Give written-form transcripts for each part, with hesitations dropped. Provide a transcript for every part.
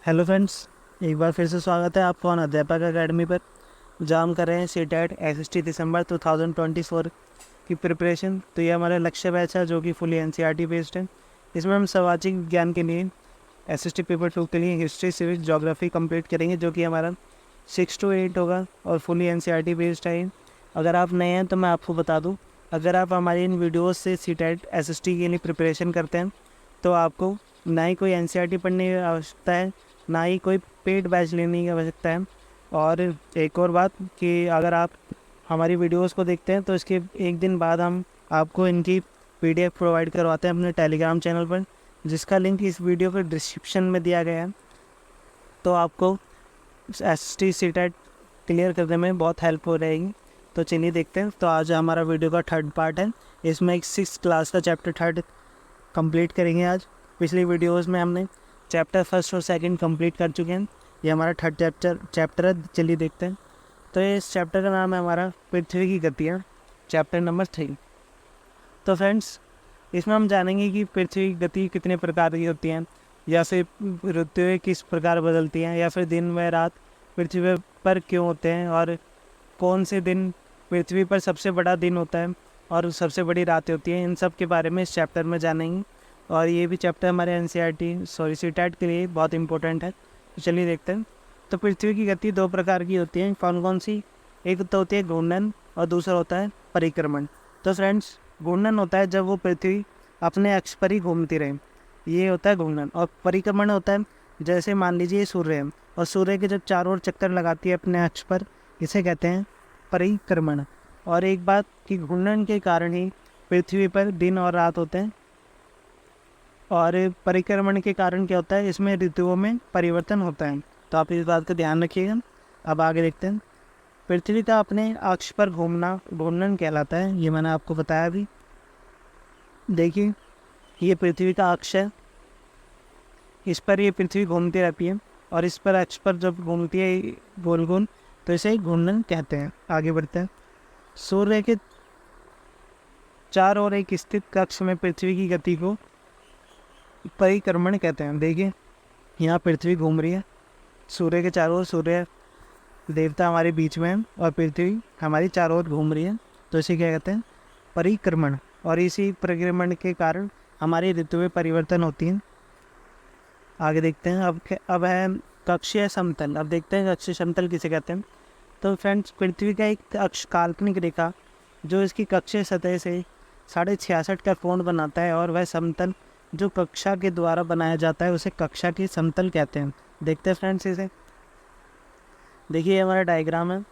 Hello friends, एक बार फिर से स्वागत है आपको ऑन अध्यापक अकेडमी पर, जहाँ हम कर रहे हैं सीटेट एसएसटी दिसंबर 2024 की प्रिपरेशन। तो ये हमारा लक्ष्य बैच है जो कि फुली एनसीईआरटी बेस्ड है। इसमें हम सामाजिक विज्ञान के लिए एसएसटी पेपर 2 के लिए हिस्ट्री, सिविक्स, ज्योग्राफी कंप्लीट करेंगे, जो कि हमारा 6 to 8 होगा और फुली एनसीईआरटी बेस्ड है। अगर आप नए हैं तो मैं आपको बता दूँ, अगर आप हमारी इन वीडियोज़ से सीटेट एसएसटी के लिए प्रिपरेशन करते हैं तो आपको ना ही कोई एनसीईआरटी पढ़ने की आवश्यकता है, ना ही कोई पेड बैच लेने की आवश्यकता है। और एक और बात कि अगर आप हमारी वीडियोस को देखते हैं तो इसके एक दिन बाद हम आपको इनकी पीडीएफ प्रोवाइड करवाते हैं अपने टेलीग्राम चैनल पर, जिसका लिंक इस वीडियो के डिस्क्रिप्शन में दिया गया है। तो आपको एसएसटी सीटेट क्लियर करने में बहुत हेल्प हो रहेगी। तो चलिए देखते हैं। तो आज हमारा वीडियो का थर्ड पार्ट है। इसमें एक 6th क्लास का चैप्टर 3 कंप्लीट करेंगे आज। पिछली वीडियोस में हमने चैप्टर 1 और 2 कंप्लीट कर चुके हैं। ये हमारा थर्ड चैप्टर है। चलिए देखते हैं। तो इस चैप्टर का नाम है हमारा पृथ्वी की गतियाँ, चैप्टर नंबर 3। तो फ्रेंड्स, इसमें हम जानेंगे कि पृथ्वी की गति कितने प्रकार की होती हैं, या फिर ऋतुएं किस प्रकार बदलती हैं, या फिर दिन व रात पृथ्वी पर क्यों होते हैं, और कौन से दिन पृथ्वी पर सबसे बड़ा दिन होता है और सबसे बड़ी रातें होती हैं। इन सब के बारे में इस चैप्टर में जानेंगे। और ये भी चैप्टर हमारे सीटेट के लिए बहुत इंपॉर्टेंट है। तो चलिए देखते हैं। तो पृथ्वी की गति 2 प्रकार की होती है। कौन कौन सी? एक तो होती है घूर्णन और दूसरा होता है परिक्रमण। तो फ्रेंड्स, घूर्णन होता है जब वो पृथ्वी अपने अक्ष पर ही घूमती रहे, ये होता है घूर्णन। और परिक्रमण होता है जैसे मान लीजिए सूर्य है और सूर्य के जब चारों ओर चक्कर लगाती है अपने अक्ष पर, इसे कहते हैं परिक्रमण। और एक बात कि घूर्णन के कारण ही पृथ्वी पर दिन और रात होते हैं, और परिक्रमण के कारण क्या होता है, इसमें ऋतुओं में परिवर्तन होता है। तो आप इस बात का ध्यान रखिएगा। अब आगे देखते हैं। पृथ्वी का अपने अक्ष पर घूमना घूर्णन कहलाता है। ये मैंने आपको बताया भी। देखिए, ये पृथ्वी का अक्ष है, इस पर ये पृथ्वी घूमती रहती है, और इस पर अक्ष पर जब घूमती है गोल गोल, तो इसे घूर्णन कहते हैं। आगे बढ़ते हैं। सूर्य के चारों ओर एक स्थित कक्ष में पृथ्वी की गति को परिक्रमण कहते हैं। देखिए, यहाँ पृथ्वी घूम रही है, सूर्य के चारों ओर, सूर्य देवता हमारे बीच में है और पृथ्वी हमारी चारों ओर घूम रही है, तो इसे क्या कहते हैं? परिक्रमण। और इसी परिक्रमण के कारण हमारी ऋतुएं परिवर्तन होती हैं। आगे देखते हैं। अब है कक्षीय समतल। अब देखते हैं कक्षीय समतल किसे कहते हैं। तो फ्रेंड्स, पृथ्वी का एक अक्ष काल्पनिक रेखा जो इसकी कक्षीय सतह से 66.5 का कोण बनाता है, और वह समतल जो कक्षा के द्वारा बनाया जाता है उसे कक्षा की समतल कहते हैं। देखते हैं फ्रेंड्स इसे। देखिए, ये हमारा डायग्राम है।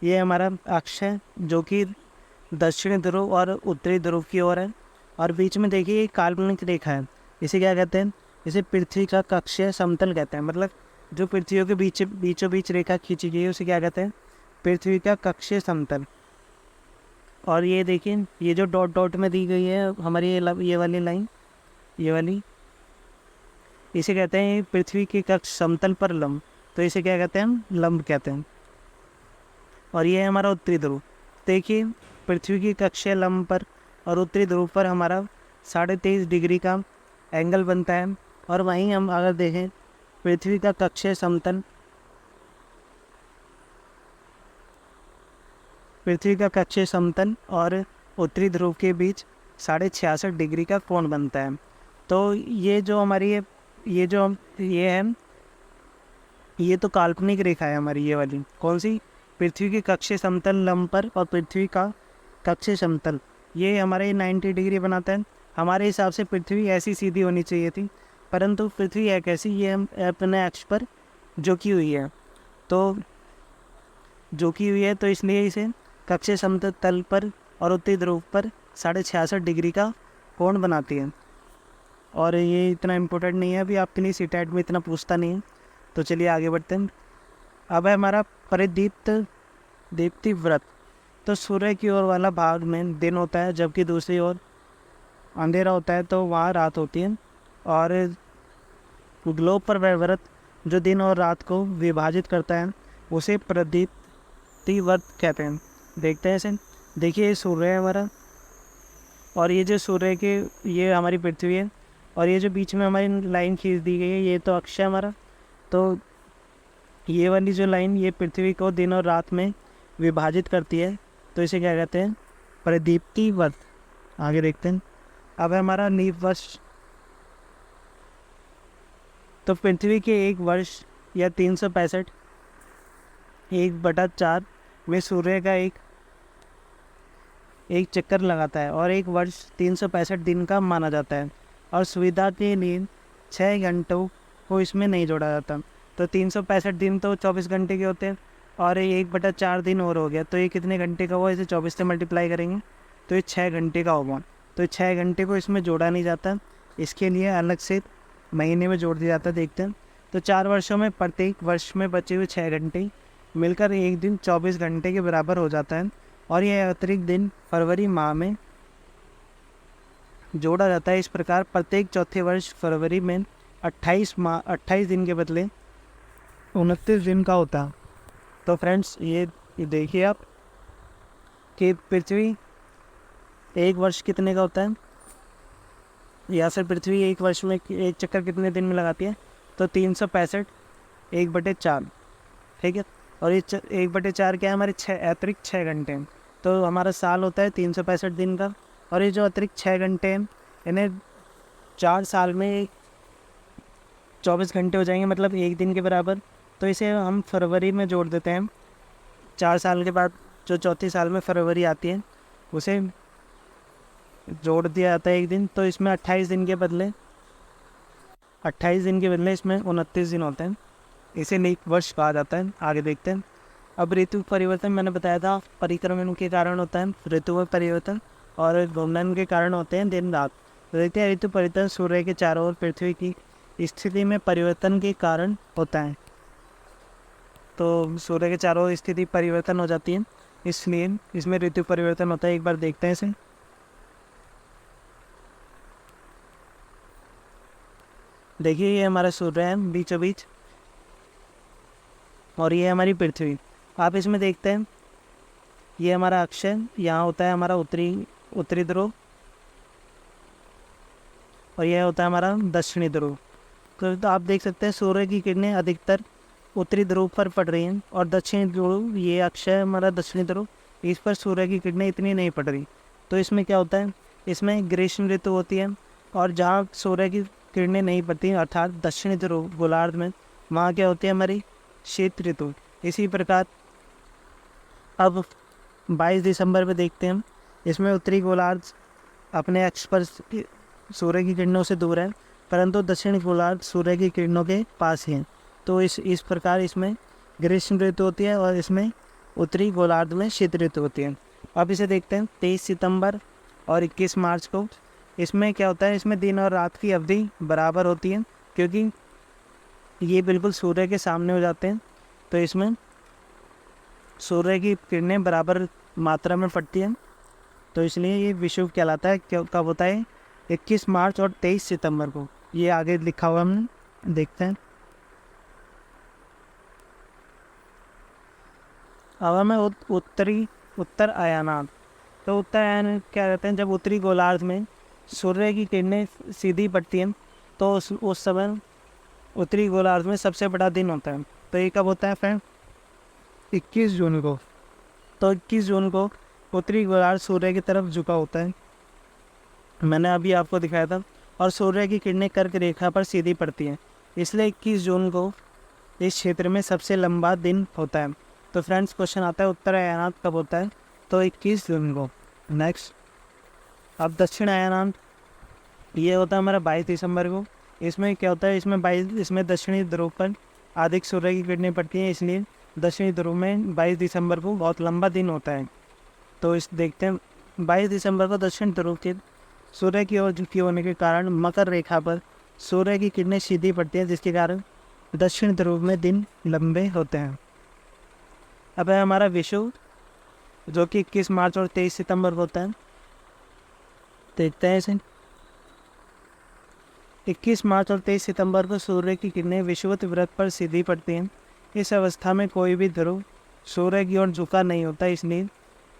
ये हमारा अक्ष है जो कि दक्षिणी ध्रुव और उत्तरी ध्रुव की ओर है, और बीच में देखिए एक काल्पनिक रेखा है। इसे क्या कहते हैं? इसे पृथ्वी का कक्षीय समतल कहते हैं। मतलब जो पृथ्वी के बीचों बीच रेखा खींची गई है उसे क्या कहते हैं? पृथ्वी का कक्षीय समतल। और ये देखिए, ये जो डॉट डॉट में दी गई है हमारी ये वाली लाइन, ये वाली, इसे कहते हैं पृथ्वी के कक्ष समतल पर लंब। तो इसे क्या कहते हैं? लंब कहते हैं। और ये है हमारा उत्तरी ध्रुव। देखिए, पृथ्वी की कक्षीय लंब पर और उत्तरी ध्रुव पर हमारा 23.5 डिग्री का एंगल बनता है। और वहीं हम अगर देखें, पृथ्वी का कक्षीय समतल, पृथ्वी का कक्षीय समतल और उत्तरी ध्रुव के बीच 66.5 डिग्री का कोण बनता है। तो ये जो हमारी ये है, ये तो काल्पनिक रेखा है हमारी, ये वाली कौन सी? पृथ्वी के कक्षीय समतल लंब पर और पृथ्वी का कक्षीय समतल, ये हमारे 90 डिग्री बनाता है। हमारे हिसाब से पृथ्वी ऐसी सीधी होनी चाहिए थी, परंतु पृथ्वी है कैसी, ये हम अपने अक्ष पर झुकी हुई है। तो झुकी हुई है तो इसलिए इसे कक्षीय समतल तल पर और उत्तरी ध्रुव पर 66.5 डिग्री का कोण बनाती है। और ये इतना इम्पोर्टेंट नहीं है, अभी आपके लिए सीटेट में इतना पूछता नहीं है। तो चलिए आगे बढ़ते हैं। अब है हमारा दीप्ति व्रत। तो सूर्य की ओर वाला भाग में दिन होता है, जबकि दूसरी ओर अंधेरा होता है, तो वहाँ रात होती है। और ग्लोब पर वह व्रत जो दिन और रात को विभाजित करता है उसे प्रदीप्ति व्रत कहते हैं। देखते हैं इसे। देखिए, ये सूर्य है हमारा, और ये जो सूर्य के, ये हमारी पृथ्वी है, और ये जो बीच में हमारी लाइन खींच दी गई है, ये तो अक्ष है हमारा। तो ये वाली जो लाइन ये पृथ्वी को दिन और रात में विभाजित करती है, तो इसे क्या कहते हैं, प्रदीप्ति वर्ष। आगे देखते हैं। अब है हमारा लीप वर्ष। तो पृथ्वी के एक वर्ष या 365 1/4 में सूर्य का एक चक्कर लगाता है और एक वर्ष 365 दिन का माना जाता है, और सुविधा के लिए 6 घंटों को इसमें नहीं जोड़ा जाता। तो 365 दिन तो 24 घंटे के होते हैं, और 1/4 दिन और हो गया, तो ये कितने घंटे का हुआ, इसे 24 से मल्टीप्लाई करेंगे तो ये 6 घंटे का होगा। तो 6 घंटे को इसमें जोड़ा नहीं जाता, इसके लिए अलग से महीने में जोड़ दिया जाता है। देखते हैं। तो 4 वर्षों में प्रत्येक वर्ष में बचे हुए 6 घंटे मिलकर एक दिन 24 घंटे के बराबर हो जाता है, और यह अतिरिक्त दिन फरवरी माह में जोड़ा जाता है। इस प्रकार प्रत्येक चौथे वर्ष फरवरी में 28 दिन के बदले 29 दिन का होता है। तो फ्रेंड्स ये देखिए आप कि पृथ्वी एक वर्ष कितने का होता है, या फिर पृथ्वी एक वर्ष में एक चक्कर कितने दिन में लगाती है, तो 365 1/4, ठीक है। और ये 1/4 क्या है, हमारे अतिरिक्त 6 घंटे हैं। तो हमारा साल होता है 365 दिन का, और ये जो अतिरिक्त 6 घंटे हैं इन्हें 4 साल में 24 घंटे हो जाएंगे, मतलब एक दिन के बराबर। तो इसे हम फरवरी में जोड़ देते हैं। 4 साल के बाद जो चौथी साल में फरवरी आती है उसे जोड़ दिया जाता है एक दिन। तो इसमें 28 दिन के बदले इसमें 29 दिन होते हैं। इसे लीप वर्ष कहा जाता है। आगे देखते हैं। अब ऋतु परिवर्तन मैंने बताया था परिक्रमण के कारण होता है ऋतु में परिवर्तन, और घूर्णन के कारण होते हैं दिन रात। देखते हैं ऋतु परिवर्तन सूर्य के चारों ओर पृथ्वी की स्थिति में परिवर्तन के कारण होता है। तो सूर्य के चारों ओर स्थिति परिवर्तन हो जाती है, इसलिए इसमें ऋतु परिवर्तन होता है। एक बार देखते हैं इसे। देखिए ये हमारा सूर्य है बीचों बीच, और ये हमारी पृथ्वी। आप इसमें देखते हैं ये हमारा अक्षय, यहाँ होता है हमारा उत्तरी ध्रुव, और यह होता है हमारा दक्षिणी ध्रुव। तो आप देख सकते हैं सूर्य की किरणें अधिकतर उत्तरी ध्रुव पर पड़ रही हैं, और दक्षिणी ध्रुव ये अक्षय हमारा दक्षिणी ध्रुव, इस पर सूर्य की किरणें इतनी नहीं पड़ रही। तो इसमें क्या होता है, इसमें ग्रीष्म ऋतु होती है, और जहाँ सूर्य की किरणें नहीं पड़ती अर्थात दक्षिणी ध्रुव गोलार्ध में, वहाँ क्या होती है हमारी शीत ऋतु। इसी प्रकार अब 22 दिसंबर पे देखते हैं हम, इसमें उत्तरी गोलार्ध अपने अक्ष पर सूर्य की किरणों से दूर है, परंतु दक्षिणी गोलार्ध सूर्य की किरणों के पास ही है। तो इस प्रकार इसमें ग्रीष्म ऋतु होती है, और इसमें उत्तरी गोलार्ध में शीत ऋतु होती है। अब इसे देखते हैं 23 सितंबर और 21 मार्च को। इसमें क्या होता है, इसमें दिन और रात की अवधि बराबर होती है, क्योंकि ये बिल्कुल सूर्य के सामने हो जाते हैं। तो इसमें सूर्य की किरणें बराबर मात्रा में पड़ती हैं, तो इसलिए ये विषुव कहलाता है। कब होता है, 21 मार्च और 23 सितंबर को। ये आगे लिखा हुआ हमने, देखते हैं। अब हमें उत्तर अयानात। तो उत्तर अयान क्या कहते हैं, जब उत्तरी गोलार्ध में सूर्य की किरणें सीधी पड़ती हैं, तो उस समय उत्तरी गोलार्ध में सबसे बड़ा दिन होता है। तो ये कब होता है फ्रेंड, 21 जून को। तो 21 जून को उत्तरी गोलार्ध सूर्य की तरफ झुका होता है, मैंने अभी आपको दिखाया था, और सूर्य की किरणें कर्क रेखा पर सीधी पड़ती हैं, इसलिए 21 जून को इस क्षेत्र में सबसे लंबा दिन होता है। तो फ्रेंड्स क्वेश्चन आता है उत्तर अयानात कब होता है, तो 21 जून को। नेक्स्ट, अब दक्षिण अयानात ये होता है हमारा 22 दिसंबर को। इसमें क्या होता है, इसमें दक्षिणी ध्रुव पर अधिक सूर्य की किरणें पड़ती हैं, इसलिए दक्षिणी ध्रुव में 22 दिसंबर को बहुत लंबा दिन होता है। तो इस देखते हैं 22 दिसंबर को दक्षिण ध्रुव के सूर्य की ओर झुकी होने के कारण मकर रेखा पर सूर्य की किरणें सीधी पड़ती हैं, जिसके कारण दक्षिण ध्रुव में दिन लंबे होते हैं। अब है हमारा विषुव, जो कि 21 मार्च और 23 सितंबर को होता है। देखते हैं इसे। 21 मार्च और 23 सितंबर को सूर्य की किरणें विषुवत वृत्त पर सीधी पड़ती हैं। इस अवस्था में कोई भी ध्रुव सूर्य की ओर झुका नहीं होता, इसलिए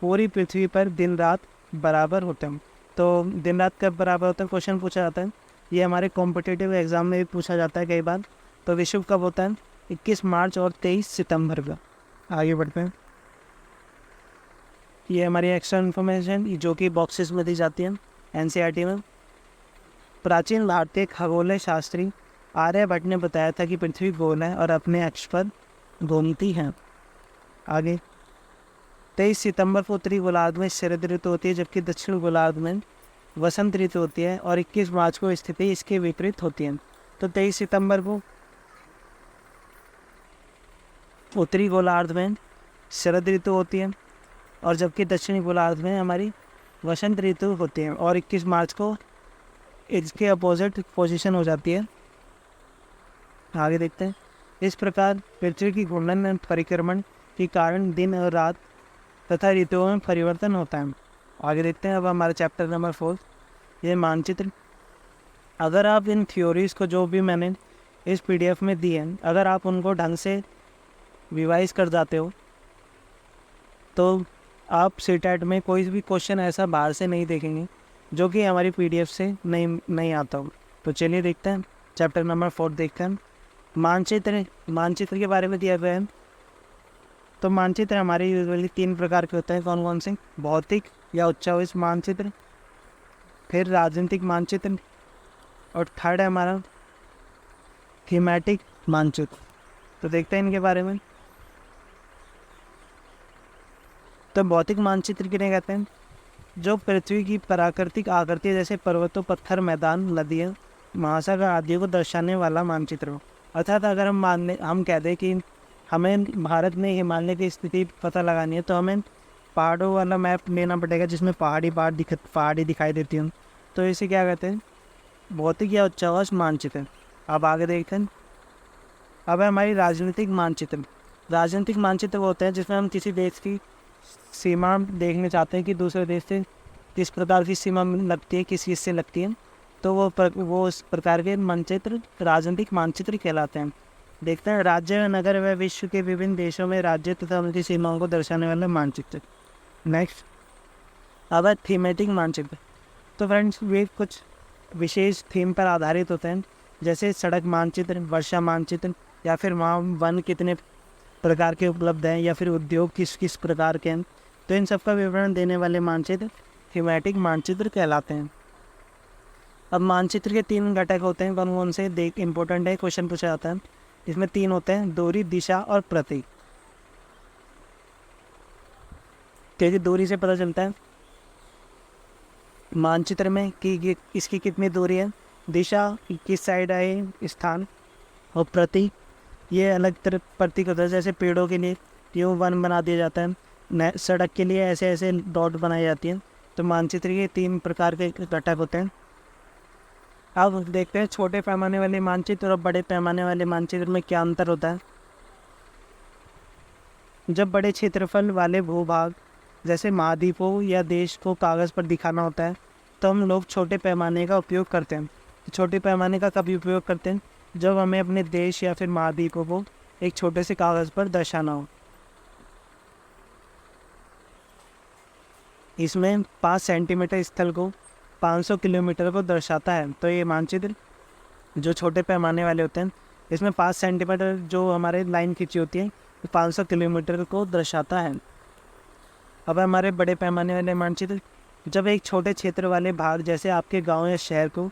पूरी पृथ्वी पर दिन रात बराबर होते हैं। तो दिन रात कब बराबर होता है क्वेश्चन पूछा जाता है, ये हमारे कॉम्पिटिटिव एग्जाम में भी पूछा जाता है कई बार। तो विश्व कप होता है 21 मार्च और 23 सितंबर का। आगे बढ़ते हैं। ये हमारी एक्स्ट्रा इन्फॉर्मेशन जो कि बॉक्सेस में दी जाती है एनसीईआरटी में। प्राचीन भारतीय खगोल शास्त्री आर्यभट्ट ने बताया था कि पृथ्वी गोल है और अपने अक्ष पर घूमती है। आगे 23 सितंबर को उत्तरी गोलार्ध में शरद ऋतु होती है, जबकि दक्षिण गोलार्ध में वसंत ऋतु होती है, और 21 मार्च को स्थिति इसके विपरीत होती है। तो 23 सितंबर को उत्तरी गोलार्ध में शरद ऋतु होती है, और जबकि दक्षिणी गोलार्ध में हमारी वसंत ऋतु होती है, और 21 मार्च को इसके अपोजिट पोजीशन हो जाती है। आगे देखते हैं। इस प्रकार पृथ्वी की घूर्णन और परिक्रमण के कारण दिन और रात तथा ऋतुओं में परिवर्तन होता है। आगे देखते हैं अब हमारा चैप्टर नंबर 4, ये मानचित्र। अगर आप इन थ्योरीज़ को जो भी मैंने इस पीडीएफ में दी है, अगर आप उनको ढंग से रिवाइज कर जाते हो तो आप सीटेट में कोई भी क्वेश्चन ऐसा बाहर से नहीं देखेंगे जो कि हमारी पीडीएफ से नहीं आता हो। तो चलिए देखते हैं चैप्टर नंबर 4 देखते हैं। मानचित्र के बारे में दिया गया है। तो मानचित्र हमारे यूजुअली 3 प्रकार के होते हैं। कौन कौन से? भौतिक या उच्चावच मानचित्र, फिर राजनीतिक मानचित्र, और थर्ड है हमारा थीमेटिक मानचित्र। तो देखते हैं इनके बारे में। तो भौतिक मानचित्र किन्हें कहते हैं? जो पृथ्वी की प्राकृतिक आकृति जैसे पर्वतों, पत्थर, मैदान, नदियाँ, महासागर आदि को दर्शाने वाला मानचित्र हो। अर्थात अगर हम कह दें कि हमें भारत में हिमालय की स्थिति पता लगानी है, तो हमें पहाड़ों वाला मैप लेना पड़ेगा जिसमें पहाड़ी दिखाई देती हैं। तो इसे क्या कहते हैं? भौतिक या उच्चावच मानचित्र। अब आगे देखते हैं। अब है हमारी राजनीतिक मानचित्र। राजनीतिक मानचित्र वो होते हैं जिसमें हम किसी देश की सीमा देखने चाहते हैं कि दूसरे देश से किस प्रकार की सीमा लगती है, किस चीज़ से लगती है। तो वो उस प्रकार के मानचित्र राजनीतिक मानचित्र कहलाते हैं। देखते हैं राज्य, नगर व विश्व के विभिन्न देशों में राज्य तथा उनकी सीमाओं को दर्शाने वाले मानचित्र। नेक्स्ट अब है थीमेटिक मानचित्र। तो फ्रेंड्स वे कुछ विशेष थीम पर आधारित होते हैं, जैसे सड़क मानचित्र, वर्षा मानचित्र, या फिर वहाँ वन कितने प्रकार के उपलब्ध हैं, या फिर उद्योग किस किस प्रकार के हैं। तो इन सब का विवरण देने वाले मानचित्र थीमेटिक मानचित्र कहलाते हैं। अब मानचित्र के 3 घटक होते हैं। कौन कौन से? देख इंपॉर्टेंट है, क्वेश्चन पूछा जाता है। इसमें 3 होते हैं, दूरी, दिशा और प्रतीक। क्योंकि दूरी से पता चलता है मानचित्र में कि इसकी कितनी दूरी है, दिशा किस साइड है स्थान, और प्रतीक ये अलग तरह प्रतीक होता है। जैसे पेड़ों के लिए यूँ वन बना दिया जाता है, सड़क के लिए ऐसे ऐसे डॉट बनाई जाती हैं। तो मानचित्र के 3 प्रकार के घटक होते हैं। अब देखते हैं छोटे पैमाने वाले मानचित्र और बड़े पैमाने वाले मानचित्र में क्या अंतर होता है। जब बड़े क्षेत्रफल वाले भूभाग जैसे महाद्वीपों या देश को कागज़ पर दिखाना होता है, तो हम लोग छोटे पैमाने का उपयोग करते हैं। तो छोटे पैमाने का कभी उपयोग करते हैं? जब हमें अपने देश या फिर महाद्वीपों को एक छोटे से कागज़ पर दर्शाना हो। इसमें 5 सेंटीमीटर स्थल को 500 किलोमीटर को दर्शाता है। तो ये मानचित्र जो छोटे पैमाने वाले होते हैं, इसमें 5 सेंटीमीटर जो हमारे लाइन खींची होती है, 500 किलोमीटर को दर्शाता है। अब हमारे बड़े पैमाने वाले मानचित्र, जब एक छोटे क्षेत्र वाले भाग जैसे आपके गांव या शहर को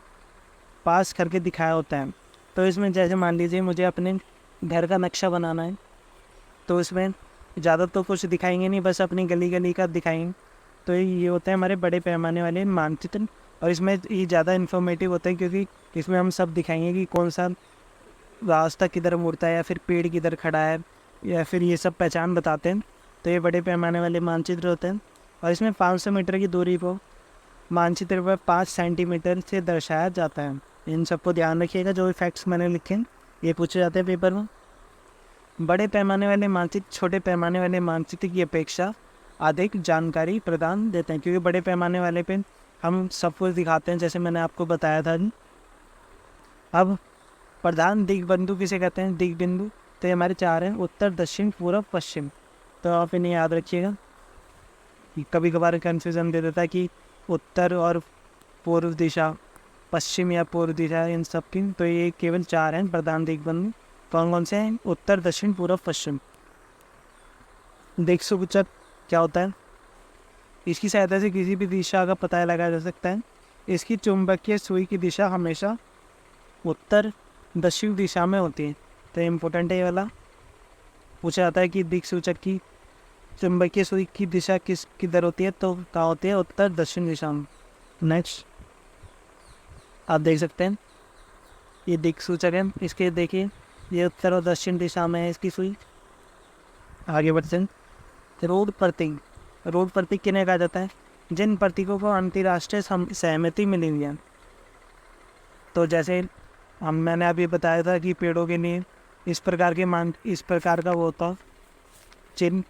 पास करके दिखाया होता है। तो इसमें जैसे मान लीजिए मुझे अपने घर का नक्शा बनाना है, तो इसमें ज़्यादा तो कुछ दिखाएंगे नहीं, बस अपनी गली गली का दिखाएंगे। तो ये होते हैं हमारे बड़े पैमाने वाले मानचित्र, और इसमें ये ज़्यादा इन्फॉर्मेटिव होता है क्योंकि इसमें हम सब दिखाएंगे कि कौन सा रास्ता किधर मुड़ता है, या फिर पेड़ किधर खड़ा है, या फिर ये सब पहचान बताते हैं। तो ये बड़े पैमाने वाले मानचित्र होते हैं। और इसमें 500 मीटर की दूरी को मानचित्र पर 5 सेंटीमीटर से दर्शाया जाता है। इन सबको ध्यान रखिएगा, जो फैक्ट्स मैंने लिखे हैं ये पूछे जाते हैं पेपर में। बड़े पैमाने वाले मानचित्र छोटे पैमाने वाले मानचित्र की अपेक्षा अधिक जानकारी प्रदान देते हैं, क्योंकि बड़े पैमाने वाले पे हम सब कुछ दिखाते हैं, जैसे मैंने आपको बताया था। अब प्रधान दिग्बंधु किसे कहते हैं? दिग्बिंदु। तो ये हमारे 4 हैं, उत्तर, दक्षिण, पूर्व, पश्चिम। तो आप इन्हें याद रखिएगा। कभी कभार कन्फ्यूज़न दे देता है कि उत्तर और पूर्व दिशा, पश्चिम या पूर्व दिशा, इन सब की। तो ये केवल 4 हैं प्रधान दिग्बंधु। कौन कौन से हैं? उत्तर, दक्षिण, पूर्व, पश्चिम। दिक्सूचक क्या होता है? इसकी सहायता से किसी भी दिशा का पता लगाया जा सकता है। इसकी चुंबकीय सुई की दिशा हमेशा उत्तर दक्षिण दिशा में होती है। तो इम्पोर्टेंट है ये वाला। पूछा जाता है कि दिक्सूचक की चुंबकीय सुई की दिशा किधर होती है? तो कहाँ होती है? उत्तर दक्षिण दिशा में। नेक्स्ट आप देख सकते हैं ये दिक्सूचक है। इसके देखिए ये उत्तर और दक्षिण दिशा में है इसकी सुई। आगे बढ़ते हैं। रोड प्रतीक। रोड प्रतीक किन्हें कहा जाता है? जिन प्रतीकों को अंतर्राष्ट्रीय सहमति मिली हुई है। तो जैसे मैंने अभी बताया था कि पेड़ों के लिए इस प्रकार का वो होता चिन्ह,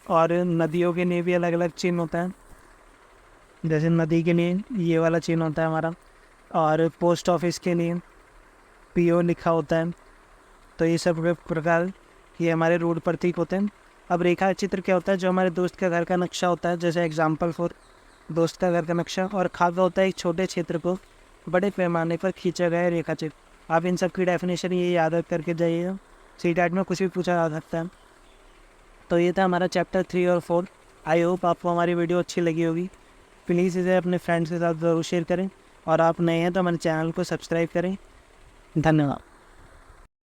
और नदियों के लिए भी अलग अलग चिन्ह होता है। जैसे नदी के लिए ये वाला चिन्ह होता है हमारा, और पोस्ट ऑफिस के लिए पीओ लिखा होता है। तो ये सब प्रकार ये हमारे रोड प्रतीक होते हैं। अब रेखा चित्र क्या होता है? जो हमारे दोस्त का घर का नक्शा होता है, जैसे एग्जाम्पल फॉर दोस्त का घर का नक्शा। और खाका होता है एक छोटे क्षेत्र को बड़े पैमाने पर खींचा गया रेखा चित्र। आप इन सब की डेफिनेशन ये याद करके जाइएगा, सीटेट में कुछ भी पूछा जा सकता है। तो ये था हमारा चैप्टर 3 और 4। आई होप आपको हमारी वीडियो अच्छी लगी होगी। प्लीज़ इसे अपने फ्रेंड्स के साथ ज़रूर शेयर करें, और आप नए हैं तो हमारे चैनल को सब्सक्राइब करें। धन्यवाद।